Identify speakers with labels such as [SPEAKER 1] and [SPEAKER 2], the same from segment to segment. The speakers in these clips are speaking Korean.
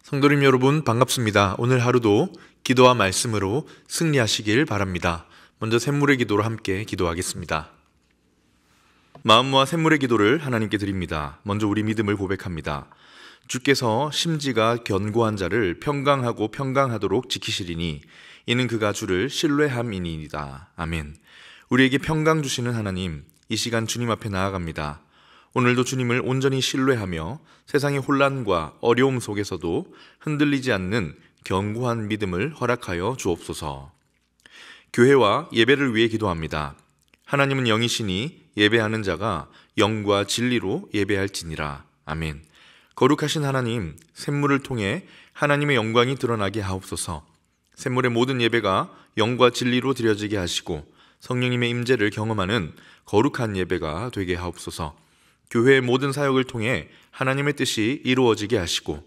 [SPEAKER 1] 성도님 여러분 반갑습니다. 오늘 하루도 기도와 말씀으로 승리하시길 바랍니다. 먼저 샘물의 기도로 함께 기도하겠습니다. 마음 모아 샘물의 기도를 하나님께 드립니다. 먼저 우리 믿음을 고백합니다. 주께서 심지가 견고한 자를 평강하고 평강하도록 지키시리니 이는 그가 주를 신뢰함이니이다. 아멘. 우리에게 평강 주시는 하나님, 이 시간 주님 앞에 나아갑니다. 오늘도 주님을 온전히 신뢰하며 세상의 혼란과 어려움 속에서도 흔들리지 않는 견고한 믿음을 허락하여 주옵소서. 교회와 예배를 위해 기도합니다. 하나님은 영이시니 예배하는 자가 영과 진리로 예배할지니라. 아멘. 거룩하신 하나님, 샘물을 통해 하나님의 영광이 드러나게 하옵소서. 샘물의 모든 예배가 영과 진리로 드려지게 하시고 성령님의 임재를 경험하는 거룩한 예배가 되게 하옵소서. 교회의 모든 사역을 통해 하나님의 뜻이 이루어지게 하시고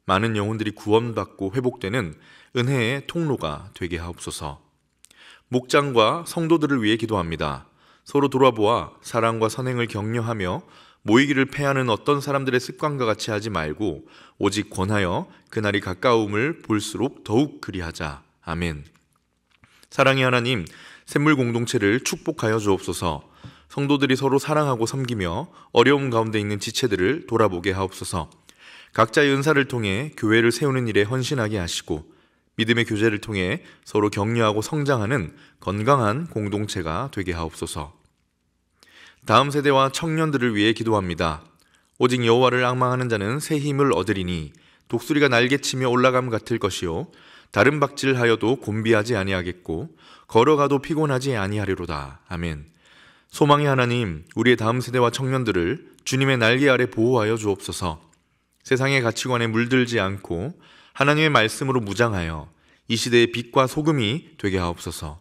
[SPEAKER 1] 많은 영혼들이 구원받고 회복되는 은혜의 통로가 되게 하옵소서. 목장과 성도들을 위해 기도합니다. 서로 돌아보아 사랑과 선행을 격려하며 모이기를 패하는 어떤 사람들의 습관과 같이 하지 말고 오직 권하여 그날이 가까움을 볼수록 더욱 그리하자. 아멘. 사랑의 하나님, 샘물 공동체를 축복하여 주옵소서. 성도들이 서로 사랑하고 섬기며 어려움 가운데 있는 지체들을 돌아보게 하옵소서. 각자의 은사를 통해 교회를 세우는 일에 헌신하게 하시고 믿음의 교제를 통해 서로 격려하고 성장하는 건강한 공동체가 되게 하옵소서. 다음 세대와 청년들을 위해 기도합니다. 오직 여호와를 앙망하는 자는 새 힘을 얻으리니 독수리가 날개치며 올라감 같을 것이요 다른 박질하여도 곤비하지 아니하겠고 걸어가도 피곤하지 아니하리로다. 아멘. 소망의 하나님, 우리의 다음 세대와 청년들을 주님의 날개 아래 보호하여 주옵소서. 세상의 가치관에 물들지 않고 하나님의 말씀으로 무장하여 이 시대의 빛과 소금이 되게 하옵소서.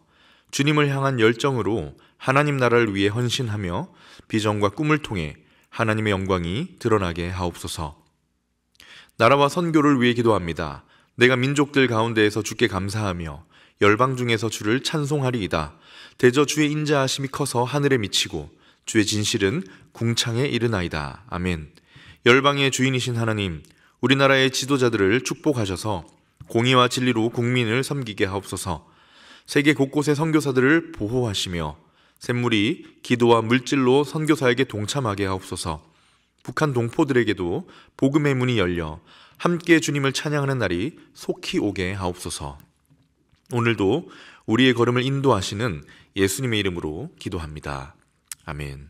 [SPEAKER 1] 주님을 향한 열정으로 하나님 나라를 위해 헌신하며 비전과 꿈을 통해 하나님의 영광이 드러나게 하옵소서. 나라와 선교를 위해 기도합니다. 내가 민족들 가운데에서 주께 감사하며 열방 중에서 주를 찬송하리이다. 대저 주의 인자하심이 커서 하늘에 미치고 주의 진실은 궁창에 이르나이다. 아멘. 열방의 주인이신 하나님, 우리나라의 지도자들을 축복하셔서 공의와 진리로 국민을 섬기게 하옵소서. 세계 곳곳의 선교사들을 보호하시며 샘물이 기도와 물질로 선교사에게 동참하게 하옵소서. 북한 동포들에게도 복음의 문이 열려 함께 주님을 찬양하는 날이 속히 오게 하옵소서. 오늘도 우리의 걸음을 인도하시는 예수님의 이름으로 기도합니다. 아멘.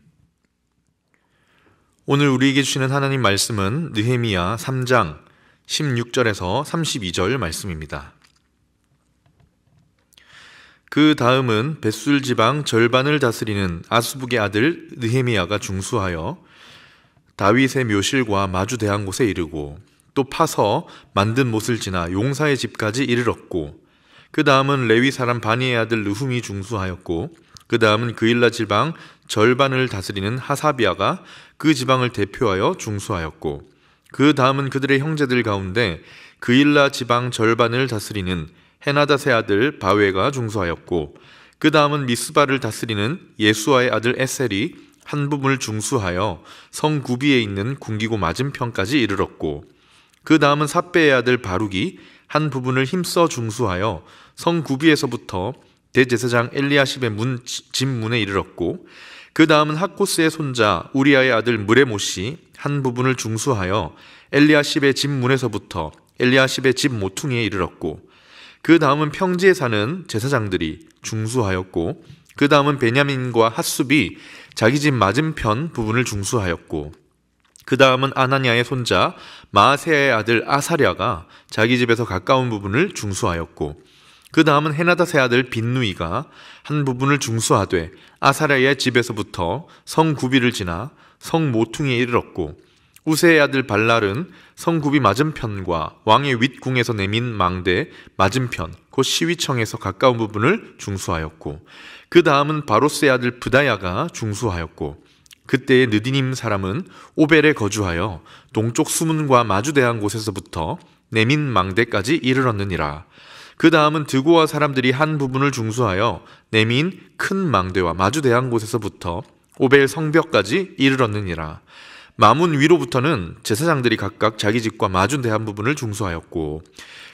[SPEAKER 1] 오늘 우리에게 주시는 하나님 말씀은 느헤미야 3장 16절에서 32절 말씀입니다. 그 다음은 벳술 지방 절반을 다스리는 아스북의 아들 느헤미야가 중수하여 다윗의 묘실과 마주 대한 곳에 이르고 또 파서 만든 못을 지나 용사의 집까지 이르렀고 그 다음은 레위 사람 바니의 아들 느훔이 중수하였고 그 다음은 그일라 지방 절반을 다스리는 하사비아가 그 지방을 대표하여 중수하였고 그 다음은 그들의 형제들 가운데 그일라 지방 절반을 다스리는 헤나닷의 아들 바웨가 중수하였고 그 다음은 미스바를 다스리는 예수아의 아들 에셀이 한 부분을 중수하여 성 구비에 있는 궁기고 맞은편까지 이르렀고 그 다음은 삿배의 아들 바룩이 한 부분을 힘써 중수하여 성 구비에서부터 대제사장 엘리야십의 집 문에 이르렀고 그 다음은 학코스의 손자 우리아의 아들 무레못이 한 부분을 중수하여 엘리야십의 집 문에서부터 엘리야십의 집 모퉁이에 이르렀고 그 다음은 평지에 사는 제사장들이 중수하였고 그 다음은 베냐민과 핫숲이 자기 집 맞은편 부분을 중수하였고 그 다음은 아나니아의 손자 마아세야의 아들 아사랴가 자기 집에서 가까운 부분을 중수하였고 그 다음은 헤나닷의 아들 빈누이가 한 부분을 중수하되 아사랴의 집에서부터 성 구비를 지나 성 모퉁이에 이르렀고 우세의 아들 발랄은 성 구비 맞은편과 왕의 윗궁에서 내민 망대 맞은편 곧 시위청에서 가까운 부분을 중수하였고 그 다음은 바로스의 아들 브다야가 중수하였고 그때의 느디님 사람은 오벨에 거주하여 동쪽 수문과 마주대한 곳에서부터 내민 망대까지 이르렀느니라. 그 다음은 드고아 사람들이 한 부분을 중수하여 내민 큰 망대와 마주대한 곳에서부터 오벨 성벽까지 이르렀느니라. 마문 위로부터는 제사장들이 각각 자기 집과 마주 대한 부분을 중수하였고,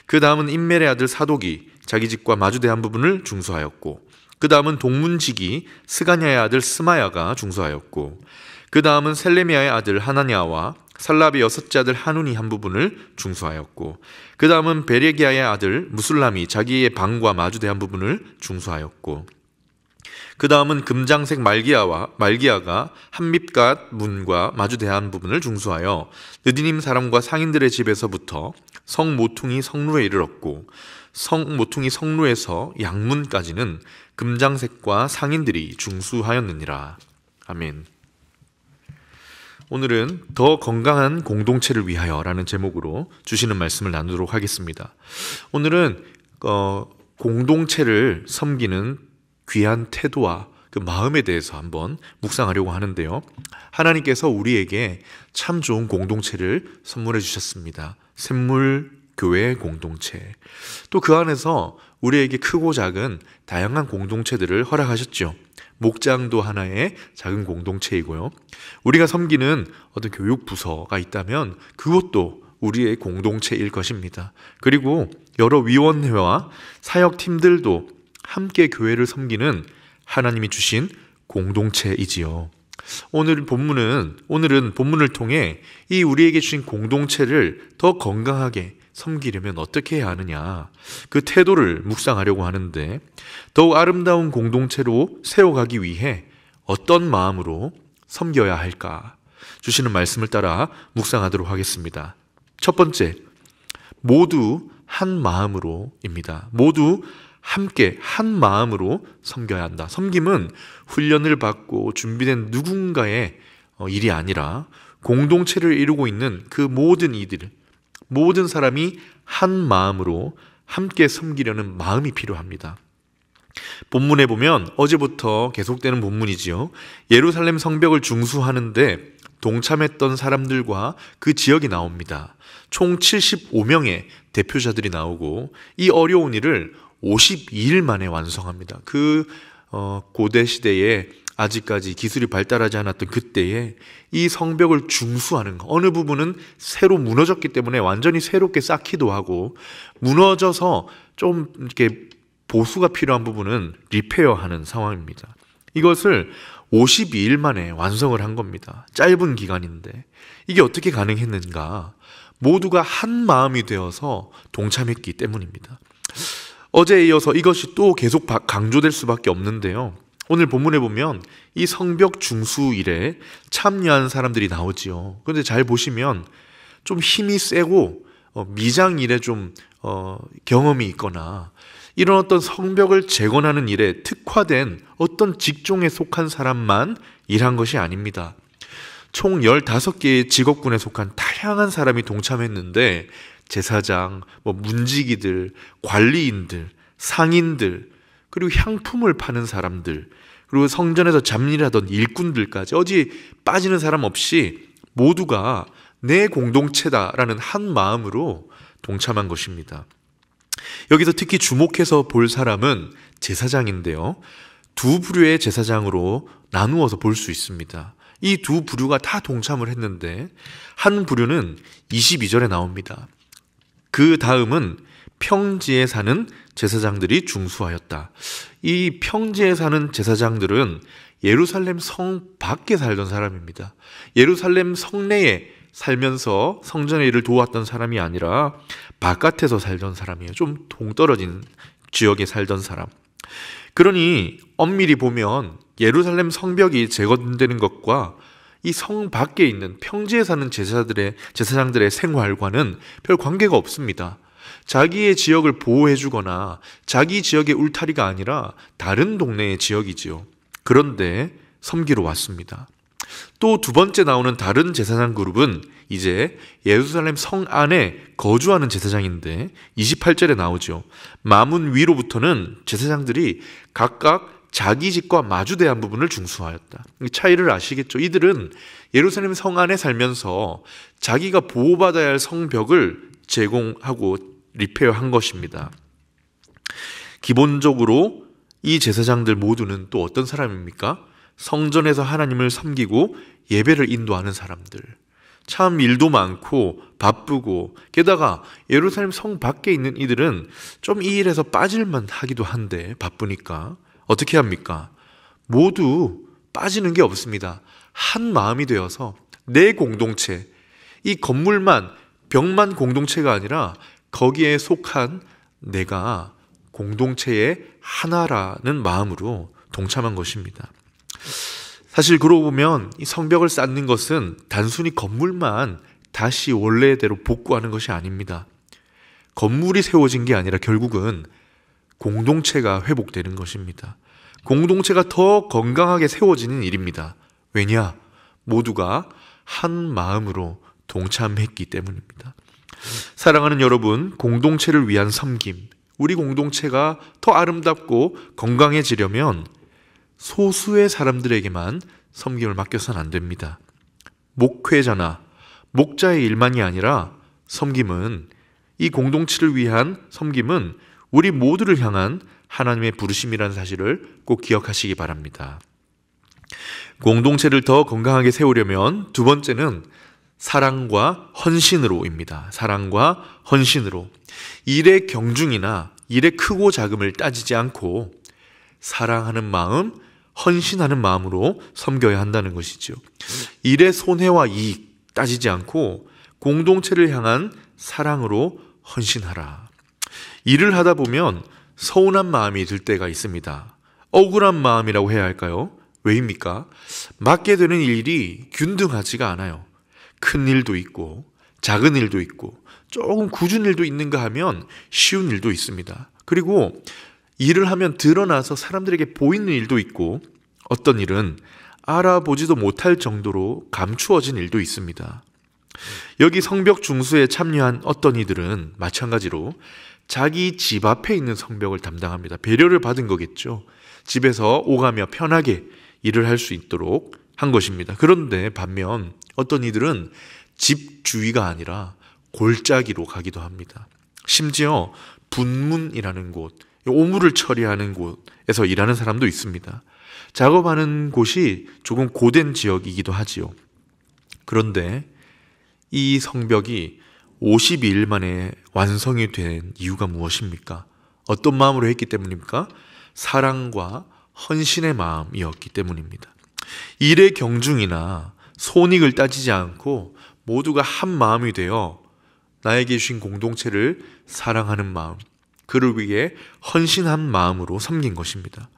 [SPEAKER 1] 그 다음은 임멜의 아들 사독이 자기 집과 마주 대한 부분을 중수하였고, 그 다음은 동문직이 스가냐의 아들 스마야가 중수하였고, 그 다음은 셀레미야의 아들 하나냐와 살라의 여섯째 아들 하눈이 한 부분을 중수하였고, 그 다음은 베레기야의 아들 무술람이 자기의 방과 마주 대한 부분을 중수하였고, 그 다음은 금장색 말기야가 한밉갓 문과 마주 대한 부분을 중수하여 느디님 사람과 상인들의 집에서부터 성모퉁이 성루에 이르렀고, 성모퉁이 성루에서 양문까지는 금장색과 상인들이 중수하였느니라. 아멘. 오늘은 더 건강한 공동체를 위하여라는 제목으로 주시는 말씀을 나누도록 하겠습니다. 오늘은 공동체를 섬기는 귀한 태도와 그 마음에 대해서 한번 묵상하려고 하는데요. 하나님께서 우리에게 참 좋은 공동체를 선물해 주셨습니다. 샘물교회 공동체. 또 그 안에서 우리에게 크고 작은 다양한 공동체들을 허락하셨죠. 목장도 하나의 작은 공동체이고요. 우리가 섬기는 어떤 교육부서가 있다면 그것도 우리의 공동체일 것입니다. 그리고 여러 위원회와 사역팀들도 함께 교회를 섬기는 하나님이 주신 공동체이지요. 오늘은 본문을 통해 이 우리에게 주신 공동체를 더 건강하게 섬기려면 어떻게 해야 하느냐, 그 태도를 묵상하려고 하는데, 더욱 아름다운 공동체로 세워가기 위해 어떤 마음으로 섬겨야 할까 주시는 말씀을 따라 묵상하도록 하겠습니다. 첫 번째, 모두 한 마음으로입니다. 모두 함께 한 마음으로 섬겨야 한다. 섬김은 훈련을 받고 준비된 누군가의 일이 아니라 공동체를 이루고 있는 그 모든 사람이 한 마음으로 함께 섬기려는 마음이 필요합니다. 본문에 보면 어제부터 계속되는 본문이지요. 예루살렘 성벽을 중수하는데 동참했던 사람들과 그 지역이 나옵니다. 총 75명의 대표자들이 나오고 이 어려운 일을 52일 만에 완성합니다. 그 고대 시대에 아직까지 기술이 발달하지 않았던 그때에 이 성벽을 중수하는 것, 어느 부분은 새로 무너졌기 때문에 완전히 새롭게 쌓기도 하고, 무너져서 좀 이렇게 보수가 필요한 부분은 리페어하는 상황입니다. 이것을 52일 만에 완성을 한 겁니다. 짧은 기간인데 이게 어떻게 가능했는가? 모두가 한 마음이 되어서 동참했기 때문입니다. 어제에 이어서 이것이 또 계속 강조될 수밖에 없는데요. 오늘 본문에 보면 이 성벽 중수 일에 참여한 사람들이 나오지요. 그런데 잘 보시면 좀 힘이 세고 미장 일에 좀 경험이 있거나 이런 어떤 성벽을 재건하는 일에 특화된 어떤 직종에 속한 사람만 일한 것이 아닙니다. 총 15개의 직업군에 속한 다양한 사람이 동참했는데 제사장, 문지기들, 관리인들, 상인들, 그리고 향품을 파는 사람들, 그리고 성전에서 잡일하던 일꾼들까지 어디 빠지는 사람 없이 모두가 내 공동체다라는 한 마음으로 동참한 것입니다. 여기서 특히 주목해서 볼 사람은 제사장인데요. 두 부류의 제사장으로 나누어서 볼 수 있습니다. 이 두 부류가 다 동참을 했는데 한 부류는 22절에 나옵니다. 그 다음은 평지에 사는 제사장들이 중수하였다. 이 평지에 사는 제사장들은 예루살렘 성 밖에 살던 사람입니다. 예루살렘 성내에 살면서 성전의 일을 도왔던 사람이 아니라 바깥에서 살던 사람이에요. 좀 동떨어진 지역에 살던 사람. 그러니 엄밀히 보면 예루살렘 성벽이 재건되는 것과 이 성 밖에 있는 평지에 사는 제사장들의 생활과는 별 관계가 없습니다. 자기의 지역을 보호해주거나 자기 지역의 울타리가 아니라 다른 동네의 지역이지요. 그런데 섬기러 왔습니다. 또 두 번째 나오는 다른 제사장 그룹은 이제 예루살렘 성 안에 거주하는 제사장인데 28절에 나오죠. 마문 위로부터는 제사장들이 각각 자기 집과 마주대한 부분을 중수하였다. 차이를 아시겠죠? 이들은 예루살렘 성 안에 살면서 자기가 보호받아야 할 성벽을 제공하고 리페어한 것입니다. 기본적으로 이 제사장들 모두는 또 어떤 사람입니까? 성전에서 하나님을 섬기고 예배를 인도하는 사람들. 참 일도 많고 바쁘고, 게다가 예루살렘 성 밖에 있는 이들은 좀 이 일에서 빠질만 하기도 한데 바쁘니까 어떻게 합니까? 모두 빠지는 게 없습니다. 한 마음이 되어서 내 공동체, 이 건물만, 벽만 공동체가 아니라 거기에 속한 내가 공동체의 하나라는 마음으로 동참한 것입니다. 사실 그러고 보면 이 성벽을 쌓는 것은 단순히 건물만 다시 원래대로 복구하는 것이 아닙니다. 건물이 세워진 게 아니라 결국은 공동체가 회복되는 것입니다. 공동체가 더 건강하게 세워지는 일입니다. 왜냐? 모두가 한 마음으로 동참했기 때문입니다. 사랑하는 여러분, 공동체를 위한 섬김, 우리 공동체가 더 아름답고 건강해지려면 소수의 사람들에게만 섬김을 맡겨서는 안 됩니다. 목회자나 목자의 일만이 아니라 섬김은, 이 공동체를 위한 섬김은 우리 모두를 향한 하나님의 부르심이라는 사실을 꼭 기억하시기 바랍니다. 공동체를 더 건강하게 세우려면 두 번째는 사랑과 헌신으로입니다. 사랑과 헌신으로. 일의 경중이나 일의 크고 작음을 따지지 않고 사랑하는 마음, 헌신하는 마음으로 섬겨야 한다는 것이죠. 일의 손해와 이익 따지지 않고 공동체를 향한 사랑으로 헌신하라. 일을 하다 보면 서운한 마음이 들 때가 있습니다. 억울한 마음이라고 해야 할까요? 왜입니까? 맡게 되는 일이 균등하지가 않아요. 큰 일도 있고 작은 일도 있고 조금 굳은 일도 있는가 하면 쉬운 일도 있습니다. 그리고 일을 하면 드러나서 사람들에게 보이는 일도 있고, 어떤 일은 알아보지도 못할 정도로 감추어진 일도 있습니다. 여기 성벽 중수에 참여한 어떤 이들은 마찬가지로 자기 집 앞에 있는 성벽을 담당합니다. 배려를 받은 거겠죠. 집에서 오가며 편하게 일을 할 수 있도록 한 것입니다. 그런데 반면 어떤 이들은 집 주위가 아니라 골짜기로 가기도 합니다. 심지어 분문이라는 곳, 오물을 처리하는 곳에서 일하는 사람도 있습니다. 작업하는 곳이 조금 고된 지역이기도 하지요. 그런데 이 성벽이 52일 만에 완성이 된 이유가 무엇입니까? 어떤 마음으로 했기 때문입니까? 사랑과 헌신의 마음이었기 때문입니다. 일의 경중이나 손익을 따지지 않고 모두가 한 마음이 되어 나에게 주신 공동체를 사랑하는 마음, 그를 위해 헌신한 마음으로 섬긴 것입니다.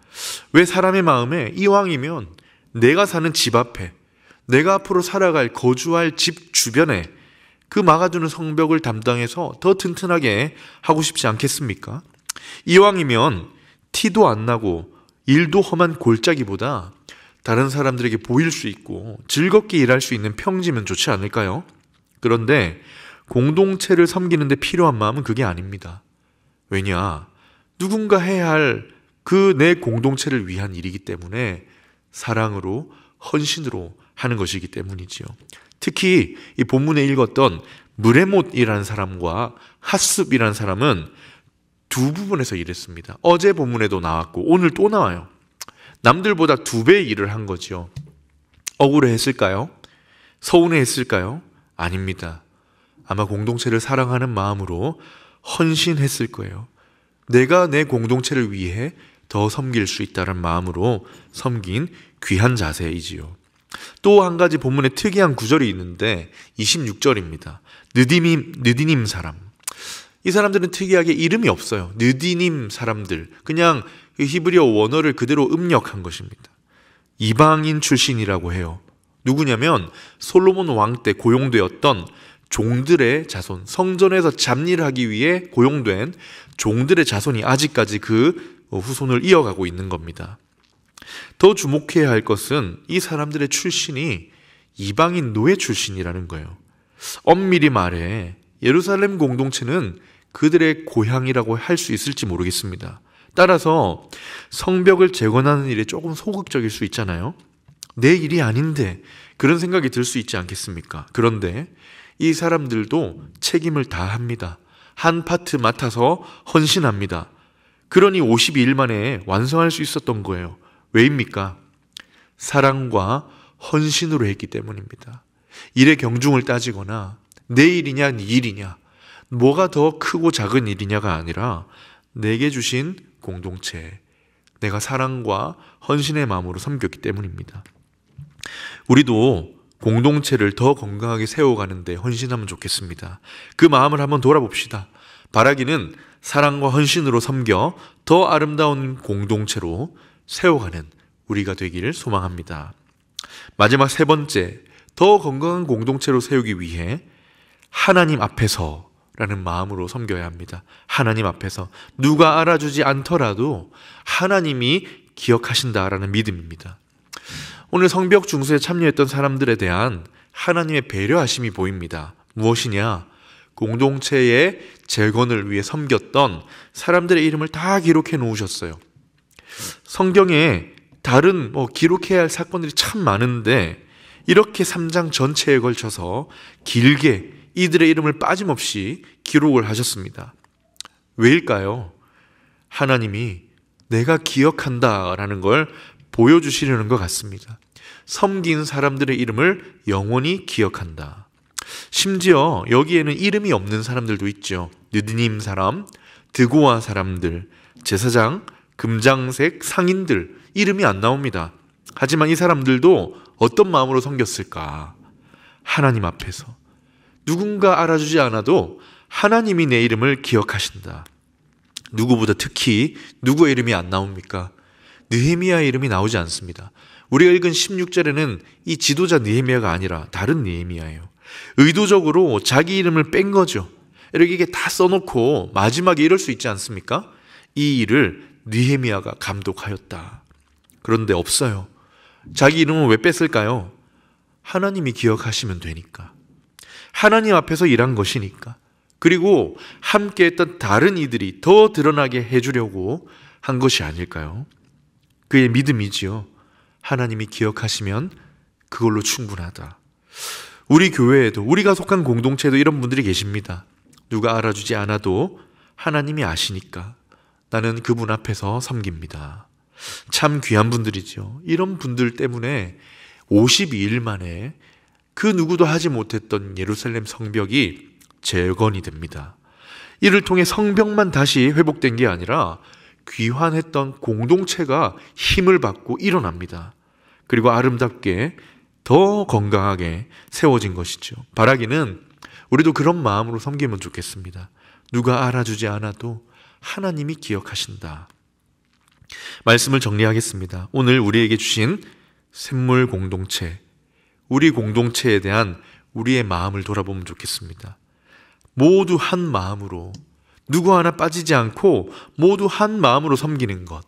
[SPEAKER 1] 왜 사람의 마음에 이왕이면 내가 사는 집 앞에, 내가 앞으로 살아갈 거주할 집 주변에 그 막아두는 성벽을 담당해서 더 튼튼하게 하고 싶지 않겠습니까? 이왕이면 티도 안 나고 일도 험한 골짜기보다 다른 사람들에게 보일 수 있고 즐겁게 일할 수 있는 평지면 좋지 않을까요? 그런데 공동체를 섬기는 데 필요한 마음은 그게 아닙니다. 왜냐? 누군가 해야 할 그 내 공동체를 위한 일이기 때문에 사랑으로, 헌신으로 하는 것이기 때문이지요. 특히 이 본문에 읽었던 무레못이라는 사람과 핫습이라는 사람은 두 부분에서 일했습니다. 어제 본문에도 나왔고 오늘 또 나와요. 남들보다 2배 일을 한 거죠. 억울해했을까요? 서운해했을까요? 아닙니다. 아마 공동체를 사랑하는 마음으로 헌신했을 거예요. 내가 내 공동체를 위해 더 섬길 수 있다는 마음으로 섬긴 귀한 자세이지요. 또 한 가지 본문에 특이한 구절이 있는데 26절입니다. 느디님 사람. 이 사람들은 특이하게 이름이 없어요. 느디님 사람들. 그냥 그 히브리어 원어를 그대로 음력한 것입니다. 이방인 출신이라고 해요. 누구냐면 솔로몬 왕 때 고용되었던 종들의 자손, 성전에서 잡일을 하기 위해 고용된 종들의 자손이 아직까지 그 후손을 이어가고 있는 겁니다. 더 주목해야 할 것은 이 사람들의 출신이 이방인 노예 출신이라는 거예요. 엄밀히 말해 예루살렘 공동체는 그들의 고향이라고 할 수 있을지 모르겠습니다. 따라서 성벽을 재건하는 일에 조금 소극적일 수 있잖아요. 내 일이 아닌데 그런 생각이 들 수 있지 않겠습니까? 그런데 이 사람들도 책임을 다합니다. 한 파트 맡아서 헌신합니다. 그러니 52일 만에 완성할 수 있었던 거예요. 왜입니까? 사랑과 헌신으로 했기 때문입니다. 일의 경중을 따지거나 내 일이냐 네 일이냐, 뭐가 더 크고 작은 일이냐가 아니라 내게 주신 공동체, 내가 사랑과 헌신의 마음으로 섬겼기 때문입니다. 우리도 공동체를 더 건강하게 세워가는데 헌신하면 좋겠습니다. 그 마음을 한번 돌아봅시다. 바라기는 사랑과 헌신으로 섬겨 더 아름다운 공동체로 세워가는 우리가 되기를 소망합니다. 마지막 세 번째, 더 건강한 공동체로 세우기 위해 하나님 앞에서 라는 마음으로 섬겨야 합니다. 하나님 앞에서 누가 알아주지 않더라도 하나님이 기억하신다라는 믿음입니다. 오늘 성벽 중수에 참여했던 사람들에 대한 하나님의 배려하심이 보입니다. 무엇이냐? 공동체의 재건을 위해 섬겼던 사람들의 이름을 다 기록해 놓으셨어요. 성경에 다른 기록해야 할 사건들이 참 많은데 이렇게 3장 전체에 걸쳐서 길게 이들의 이름을 빠짐없이 기록을 하셨습니다. 왜일까요? 하나님이 내가 기억한다라는 걸 보여주시려는 것 같습니다. 섬긴 사람들의 이름을 영원히 기억한다. 심지어 여기에는 이름이 없는 사람들도 있죠. 느디님 사람, 드고아 사람들, 제사장, 금장색 상인들, 이름이 안 나옵니다. 하지만 이 사람들도 어떤 마음으로 섬겼을까? 하나님 앞에서. 누군가 알아주지 않아도 하나님이 내 이름을 기억하신다. 누구보다 특히 누구의 이름이 안 나옵니까? 느헤미야의 이름이 나오지 않습니다. 우리가 읽은 16절에는 이 지도자 느헤미야가 아니라 다른 느헤미야예요. 의도적으로 자기 이름을 뺀 거죠. 이렇게 다 써놓고 마지막에 이럴 수 있지 않습니까? 이 일을 느헤미야가 감독하였다. 그런데 없어요. 자기 이름은 왜 뺐을까요? 하나님이 기억하시면 되니까. 하나님 앞에서 일한 것이니까. 그리고 함께 했던 다른 이들이 더 드러나게 해주려고 한 것이 아닐까요? 그의 믿음이지요. 하나님이 기억하시면 그걸로 충분하다. 우리 교회에도, 우리가 속한 공동체에도 이런 분들이 계십니다. 누가 알아주지 않아도 하나님이 아시니까 나는 그분 앞에서 섬깁니다. 참 귀한 분들이죠. 이런 분들 때문에 52일 만에 그 누구도 하지 못했던 예루살렘 성벽이 재건이 됩니다. 이를 통해 성벽만 다시 회복된 게 아니라 귀환했던 공동체가 힘을 받고 일어납니다. 그리고 아름답게 더 건강하게 세워진 것이죠. 바라기는 우리도 그런 마음으로 섬기면 좋겠습니다. 누가 알아주지 않아도 하나님이 기억하신다. 말씀을 정리하겠습니다. 오늘 우리에게 주신 샘물 공동체, 우리 공동체에 대한 우리의 마음을 돌아보면 좋겠습니다. 모두 한 마음으로, 누구 하나 빠지지 않고 모두 한 마음으로 섬기는 것,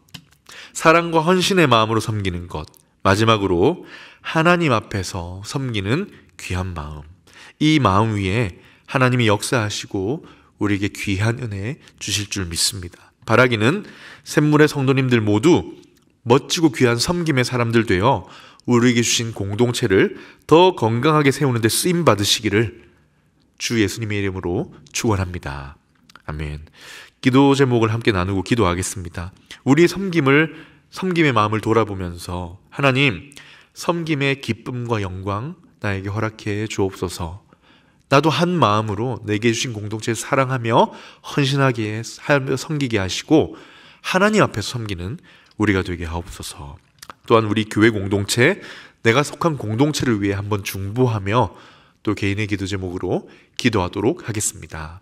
[SPEAKER 1] 사랑과 헌신의 마음으로 섬기는 것, 마지막으로 하나님 앞에서 섬기는 귀한 마음, 이 마음 위에 하나님이 역사하시고 우리에게 귀한 은혜 주실 줄 믿습니다. 바라기는 샘물의 성도님들 모두 멋지고 귀한 섬김의 사람들 되어 우리에게 주신 공동체를 더 건강하게 세우는 데 쓰임 받으시기를 주 예수님의 이름으로 축원합니다. 아멘. 기도 제목을 함께 나누고 기도하겠습니다. 우리의 섬김의 마음을 돌아보면서 하나님, 섬김의 기쁨과 영광 나에게 허락해 주옵소서. 나도 한 마음으로 내게 주신 공동체를 사랑하며 헌신하게 하며 섬기게 하시고 하나님 앞에서 섬기는 우리가 되게 하옵소서. 또한 우리 교회 공동체, 내가 속한 공동체를 위해 한번 중보하며 또 개인의 기도 제목으로 기도하도록 하겠습니다.